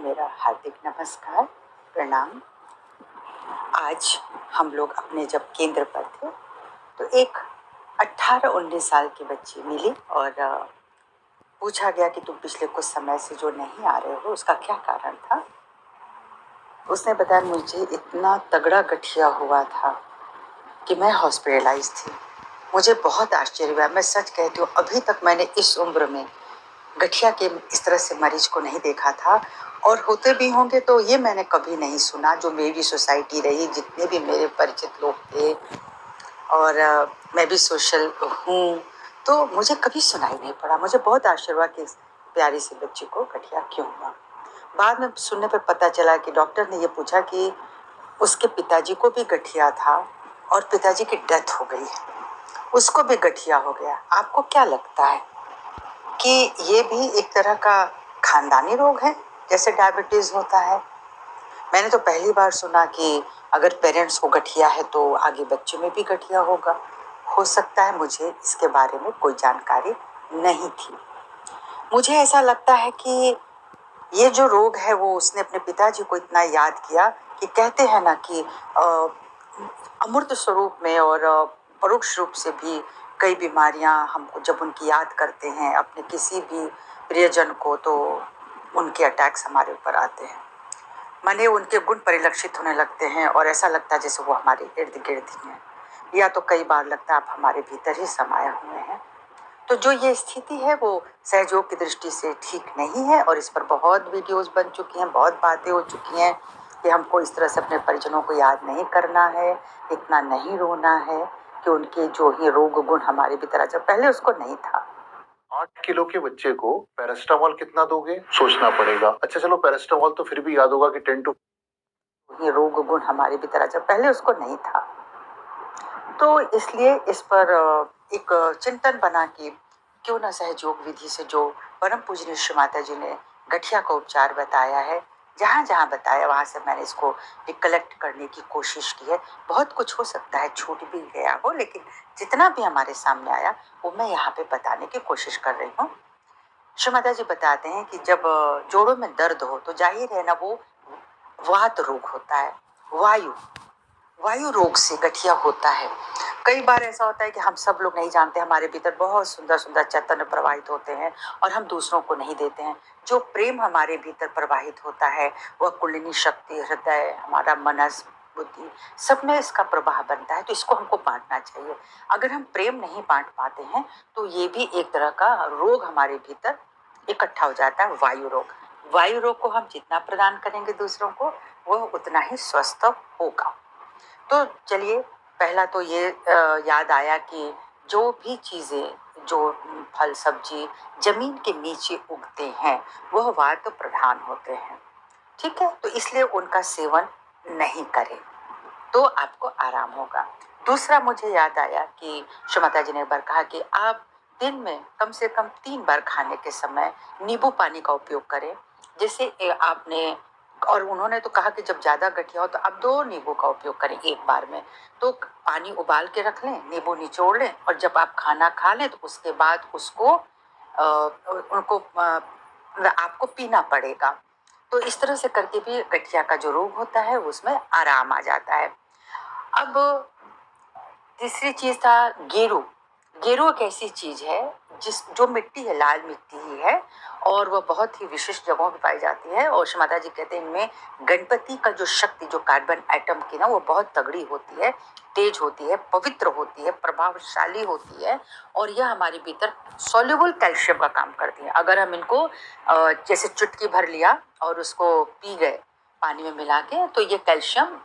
मेरा हार्दिक नमस्कार, प्रणाम। आज हम लोग अपने जब केंद्र पर थे, तो एक 18-19 साल की बच्ची मिली और पूछा गया कि तुम पिछले कुछ समय से जो नहीं आ रहे हो, उसका क्या कारण था? उसने बताया, मुझे इतना तगड़ा गठिया हुआ था कि मैं हॉस्पिटलाइज़ थी। मुझे बहुत आश्चर्य हुआ, मैं सच कहती हूँ, अभी तक मैंने इस उम्र में गठिया के इस तरह से मरीज को नहीं देखा था, और होते भी होंगे तो ये मैंने कभी नहीं सुना। जो मेरी सोसाइटी रही, जितने भी मेरे परिचित लोग थे, और मैं भी सोशल हूँ, तो मुझे कभी सुनाई नहीं पड़ा। मुझे बहुत आश्चर्य हुआ कि इस प्यारी सी बच्ची को गठिया क्यों हुआ। बाद में सुनने पर पता चला कि डॉक्टर ने ये पूछा कि उसके पिताजी को भी गठिया था और पिताजी की डेथ हो गई है, उसको भी गठिया हो गया। आपको क्या लगता है कि ये भी एक तरह का खानदानी रोग है, जैसे डायबिटीज होता है? मैंने तो पहली बार सुना कि अगर पेरेंट्स को गठिया है तो आगे बच्चे में भी गठिया होगा। हो सकता है, मुझे इसके बारे में कोई जानकारी नहीं थी। मुझे ऐसा लगता है कि ये जो रोग है वो उसने अपने पिताजी को इतना याद किया कि कहते हैं ना कि अमूर्त स्वरूप में और परोक्ष रूप से भी कई बीमारियां हमको जब उनकी याद करते हैं अपने किसी भी प्रियजन को, तो उनके अटैक्स हमारे ऊपर आते हैं। माने उनके गुण परिलक्षित होने लगते हैं और ऐसा लगता है जैसे वो हमारे इर्द गिर्द ही हैं, या तो कई बार लगता है आप हमारे भीतर ही समाये हुए हैं। तो जो ये स्थिति है वो सहयोग की दृष्टि से ठीक नहीं है, और इस पर बहुत वीडियोस बन चुकी हैं, बहुत बातें हो चुकी हैं कि हमको इस तरह से अपने परिजनों को याद नहीं करना है, इतना नहीं रोना है कि उनके जो ही रोग गुण हमारे भीतर आ जाए। पहले उसको नहीं था। 8 किलो के बच्चे को पैरास्टामोल कितना दोगे, सोचना पड़ेगा। अच्छा चलो, पैरास्टामोल तो फिर भी याद होगा कि 10 to ये रोग गुण हमारे भीतर आ जाए, पहले उसको नहीं था। तो इसलिए इस पर एक चिंतन बना कि क्यों न सहयोग विधि से, जो परम पूजनीय श्री माता जी ने गठिया का उपचार बताया है, जहाँ जहाँ बताया वहाँ से मैंने इसको रिकलेक्ट करने की कोशिश की है। बहुत कुछ हो सकता है छूट भी गया हो, लेकिन जितना भी हमारे सामने आया वो मैं यहाँ पे बताने की कोशिश कर रही हूँ। श्री माता जी बताते हैं कि जब जोड़ों में दर्द हो तो जाहिर है ना, वो वात रोग होता है, वायु रोग से गठिया होता है। कई बार ऐसा होता है कि हम सब लोग नहीं जानते, हमारे भीतर बहुत सुंदर सुंदर चैतन्य प्रवाहित होते हैं और हम दूसरों को नहीं देते हैं। जो प्रेम हमारे भीतर प्रवाहित होता है, वह कुंडलिनी शक्ति, हृदय, हमारा मनस, बुद्धि, सब में इसका प्रवाह बनता है। तो इसको हमको बांटना चाहिए। अगर हम प्रेम नहीं बांट पाते हैं तो ये भी एक तरह का रोग हमारे भीतर इकट्ठा हो जाता है, वायु रोग। वायु रोग को हम जितना प्रदान करेंगे दूसरों को, वह उतना ही स्वस्थ होगा। तो चलिए, पहला तो ये याद आया कि जो भी चीज़ें, जो फल सब्जी जमीन के नीचे उगते हैं, वह वात प्रधान होते हैं, ठीक है? तो इसलिए उनका सेवन नहीं करें तो आपको आराम होगा। दूसरा मुझे याद आया कि श्री माता जी ने एक बार कहा कि आप दिन में कम से कम 3 बार खाने के समय नींबू पानी का उपयोग करें। जैसे आपने, और उन्होंने तो कहा कि जब ज़्यादा गठिया हो तो आप 2 नींबू का उपयोग करें एक बार में। तो पानी उबाल के रख लें, नींबू निचोड़ लें, और जब आप खाना खा लें तो उसके बाद उसको उनको आपको पीना पड़ेगा। तो इस तरह से करके भी गठिया का जो रोग होता है उसमें आराम आ जाता है। अब तीसरी चीज था गेरू। गेरू एक ऐसी चीज है जो मिट्टी है, लाल मिट्टी ही है, और वह बहुत ही विशिष्ट जगहों पर पाई जाती है। और श्री माता जी कहते हैं इनमें गणपति का जो शक्ति, जो कार्बन एटम की ना, वो बहुत तगड़ी होती है, तेज होती है, पवित्र होती है, प्रभावशाली होती है, और यह हमारे भीतर सॉल्युबल कैल्शियम का काम करती है। अगर हम इनको जैसे चुटकी भर लिया और उसको पी गए पानी में मिला के, तो ये कैल्शियम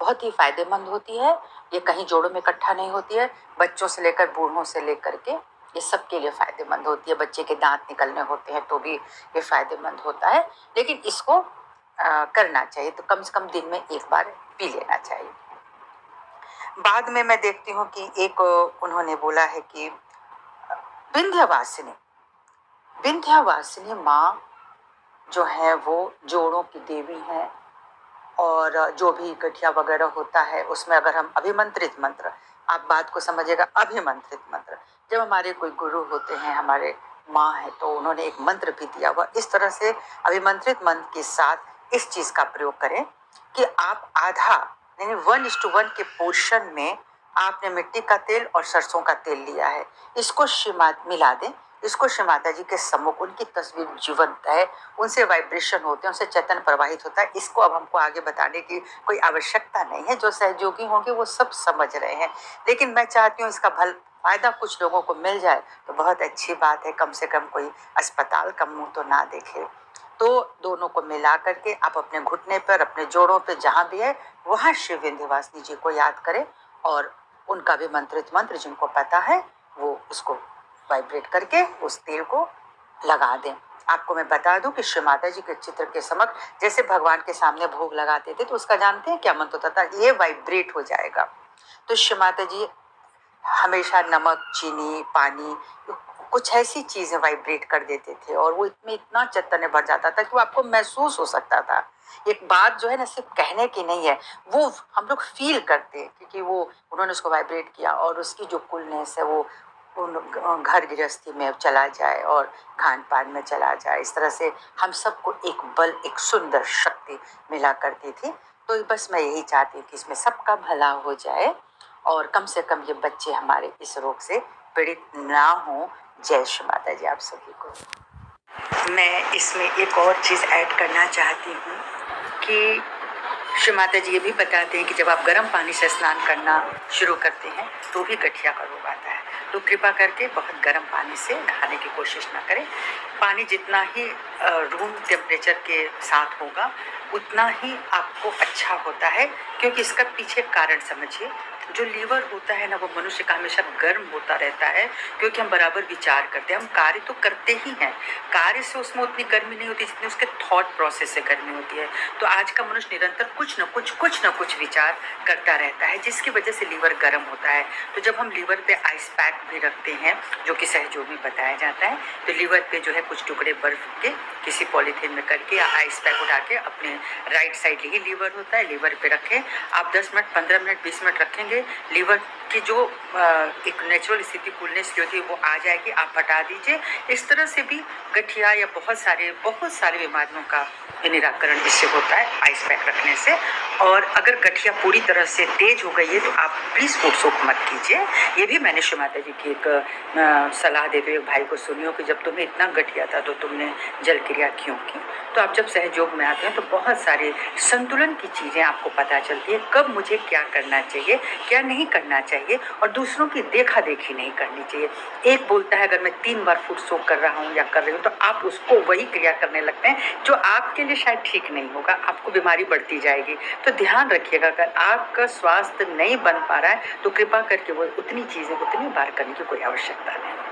बहुत ही फायदेमंद होती है। ये कहीं जोड़ों में इकट्ठा नहीं होती है। बच्चों से लेकर बूढ़ों से लेकर के ये सबके लिए फायदेमंद होती है। बच्चे के दांत निकलने होते हैं तो भी ये फायदेमंद होता है, लेकिन इसको करना चाहिए, तो कम से कम दिन में एक बार पी लेना चाहिए। बाद में मैं देखती हूँ कि एक उन्होंने बोला है कि विंध्यवासिनी, विंध्यवासिनी माँ जो है वो जोड़ों की देवी है, और जो भी गठिया वगैरह होता है उसमें अगर हम अभिमंत्रित मंत्र, आप बात को समझिएगा, अभिमंत्रित मंत्र, जब हमारे कोई गुरु होते हैं, हमारे माँ है, तो उन्होंने एक मंत्र भी दिया हुआ। इस तरह से अभिमंत्रित मंत्र के साथ इस चीज का प्रयोग करें कि आप आधा यानी 1:1 के पोर्शन में आपने मिट्टी का तेल और सरसों का तेल लिया है, इसको मिला दें। इसको श्री माता जी के सम्मुख, उनकी तस्वीर जीवंत है, उनसे वाइब्रेशन होते हैं, उनसे चेतन प्रवाहित होता है। इसको अब हमको आगे बताने की कोई आवश्यकता नहीं है, जो सहयोगी होंगे वो सब समझ रहे हैं। लेकिन मैं चाहती हूँ इसका फायदा कुछ लोगों को मिल जाए तो बहुत अच्छी बात है, कम से कम कोई अस्पताल का मुंह तो ना देखे। तो दोनों को मिला करके आप अपने घुटने पर, अपने जोड़ों पे जहाँ भी है वहाँ श्री विंध्यवासिनी जी को याद करें और उनका भी मंत्रित मंत्र जिनको पता है वो उसको वाइब्रेट करके उस तेल को लगा दें। आपको मैं बता दूं कि श्री माता जी के चित्र के समक्ष जैसे भगवान के सामने भोग लगाते थे तो उसका जानते हैं क्या मंत्र होता था? ये वाइब्रेट हो जाएगा। तो श्री माता जी हमेशा नमक, चीनी, पानी, कुछ ऐसी चीजें वाइब्रेट कर देते थे और वो इसमें इतना चैतन्य भर जाता था कि वो आपको महसूस हो सकता था। एक बात जो है ना सिर्फ कहने की नहीं है, वो हम लोग फील करते हैं क्योंकि वो उन्होंने उसको वाइब्रेट किया और उसकी जो कूलनेस है वो उन घर गृहस्थी में चला जाए और खान पान में चला जाए। इस तरह से हम सबको एक बल, एक सुंदर शक्ति मिला करती थी। तो बस मैं यही चाहती हूँ कि इसमें सबका भला हो जाए और कम से कम ये बच्चे हमारे इस रोग से पीड़ित ना हो। जय श्री माता जी आप सभी को। मैं इसमें एक और चीज़ ऐड करना चाहती हूँ कि श्री माता जी ये भी बताते हैं कि जब आप गर्म पानी से स्नान करना शुरू करते हैं तो भी गठिया का रोग आता है। तो कृपा करके बहुत गर्म पानी से नहाने की कोशिश ना करें। पानी जितना ही रूम टेम्परेचर के साथ होगा उतना ही आपको अच्छा होता है, क्योंकि इसका पीछे कारण समझिए। जो लीवर होता है ना वो मनुष्य का हमेशा गर्म होता रहता है, क्योंकि हम बराबर विचार करते हैं, हम कार्य तो करते ही हैं, कार्य से उसमें उतनी गर्मी नहीं होती जितनी उसके थॉट प्रोसेस से गर्मी होती है। तो आज का मनुष्य निरंतर कुछ न कुछ विचार करता रहता है, जिसकी वजह से लीवर गर्म होता है। तो जब हम लीवर पे आइस पैक भी रखते हैं, जो कि सहयोग में बताया जाता है, तो लीवर पे जो है कुछ टुकड़े बर्फ के किसी पॉलीथीन में करके या आइस पैक उठा के अपने राइट साइड ही लीवर होता है, लीवर पे रखें। आप 10 मिनट, 15 मिनट, 20 मिनट रखेंगे, लीवर की जो एक नेचुरल स्थिति कूलनेस की होती है वो आ जाएगी, आप हटा दीजिए। इस तरह से भी गठिया या बहुत सारे बीमारियों का निराकरण इससे होता है आइस पैक रखने से। और अगर गठिया पूरी तरह से तेज हो गई है तो आप प्लीज़ फूड सोप मत कीजिए। ये भी मैंने श्री माता जी की एक सलाह देते हुए भाई को सुनी हो कि जब तुम्हें इतना गठिया था तो तुमने जल क्रिया क्यों की। तो आप जब सहयोग में आते हैं तो बहुत सारे संतुलन की चीज़ें आपको पता चलती है, कब मुझे क्या करना चाहिए, क्या नहीं करना चाहिए, और दूसरों की देखा देखी नहीं करनी चाहिए। एक बोलता है अगर मैं 3 बार फूड सोक कर रहा हूँ या कर रही हूँ तो आप उसको वही क्रिया करने लगते हैं जो आपके लिए शायद ठीक नहीं होगा, आपको बीमारी बढ़ती जाएगी। तो ध्यान रखिएगा, अगर आपका स्वास्थ्य नहीं बन पा रहा है तो कृपा करके वो उतनी चीज़ें उतनी बार करने की कोई आवश्यकता नहीं।